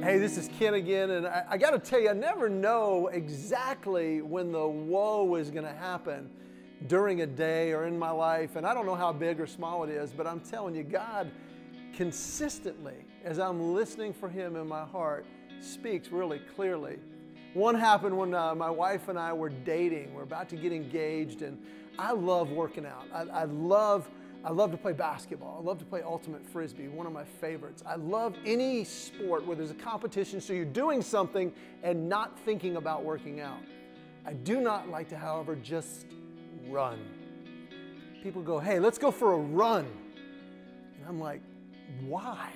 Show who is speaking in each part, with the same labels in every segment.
Speaker 1: Hey, this is Ken again, and I got to tell you, I never know exactly when the whoa is going to happen during a day or in my life, and I don't know how big or small it is, but I'm telling you, God consistently, as I'm listening for Him in my heart, speaks really clearly. One happened when my wife and I were dating. We're about to get engaged, and I love working out. I love to play basketball. I love to play ultimate frisbee, one of my favorites. I love any sport where there's a competition, so you're doing something and not thinking about working out. I do not like to, however, just run. People go, hey, let's go for a run. And I'm like, why?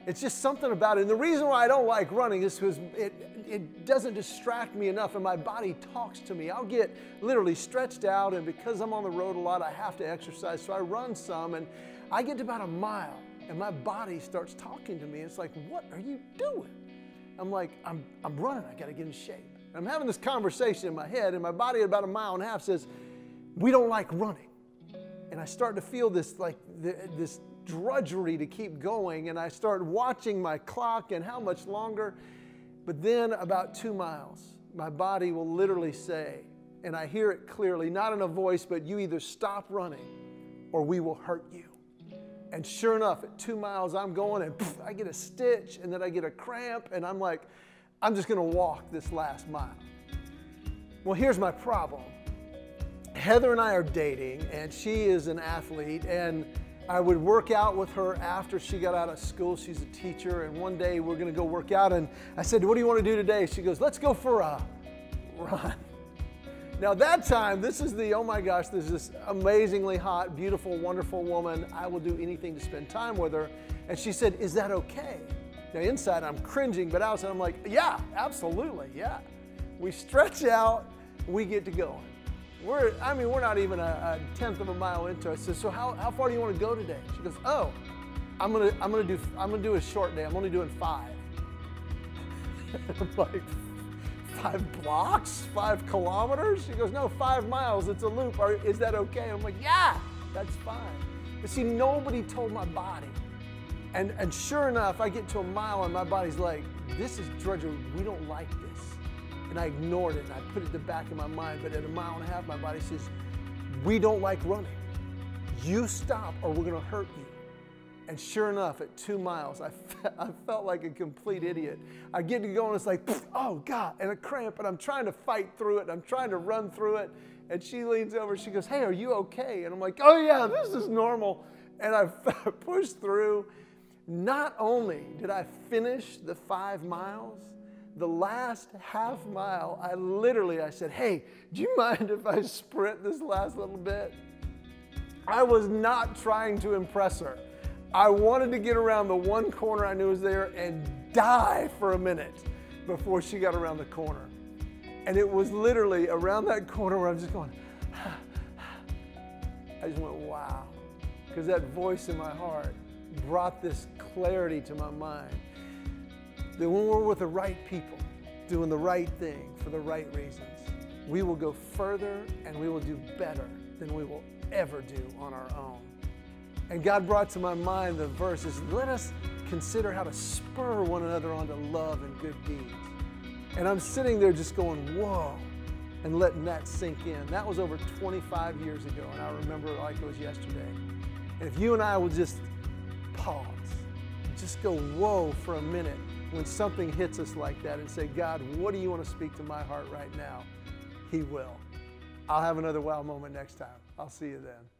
Speaker 1: It's just something about it. And the reason why I don't like running is because it doesn't distract me enough, and my body talks to me. I'll get literally stretched out, and because I'm on the road a lot, I have to exercise. So I run some, and I get to about a mile, and my body starts talking to me. It's like, what are you doing? I'm like, I'm running. I got to get in shape. And I'm having this conversation in my head, and my body at about a mile and a half says, we don't like running. And I start to feel this this drudgery to keep going, and I start watching my clock and how much longer. But then about 2 miles, my body will literally say, and I hear it clearly, not in a voice, but you either stop running or we will hurt you. And sure enough, at 2 miles, I'm going, and poof, I get a stitch, and then I get a cramp, and I'm like, I'm just going to walk this last mile. Well, here's my problem. Heather and I are dating, and she is an athlete, and I would work out with her after she got out of school. She's a teacher, and one day we're going to go work out, and I said, what do you want to do today? She goes, let's go for a run. Now that time, this is the, oh my gosh, there's this amazingly hot, beautiful, wonderful woman. I will do anything to spend time with her. And she said, is that okay? Now inside I'm cringing, but outside I'm like, yeah, absolutely, yeah. We stretch out, we get to going. We're not even a tenth of a mile into it. I said, so how far do you want to go today? She goes, oh, I'm gonna do a short day. I'm only doing 5. I'm like, 5 blocks, 5 kilometers? She goes, no, 5 miles. It's a loop. Is that okay? I'm like, yeah, that's fine. But see, nobody told my body. And sure enough, I get to a mile and my body's like, this is drudgery. We don't like this. And I ignored it, and I put it in the back of my mind. But at a mile and a half, my body says, we don't like running. You stop or we're going to hurt you. And sure enough, at 2 miles, I felt like a complete idiot. I get to go, and it's like, oh, God, and a cramp, and I'm trying to fight through it, and I'm trying to run through it. And she leans over, she goes, hey, are you okay? And I'm like, oh, yeah, this is normal. And I pushed through. Not only did I finish the 5 miles, the last half mile, I said, hey, do you mind if I sprint this last little bit? I was not trying to impress her. I wanted to get around the one corner I knew was there and die for a minute before she got around the corner. And it was literally around that corner where I'm just going, I just went, wow. Because that voice in my heart brought this clarity to my mind. That when we're with the right people, doing the right thing for the right reasons, we will go further and we will do better than we will ever do on our own. And God brought to my mind the verses, let us consider how to spur one another on to love and good deeds. And I'm sitting there just going, whoa, and letting that sink in. That was over 25 years ago, and I remember it like it was yesterday. And if you and I will just pause, just go whoa for a minute when something hits us like that and say, God, what do you want to speak to my heart right now? He will. I'll have another wow moment next time. I'll see you then.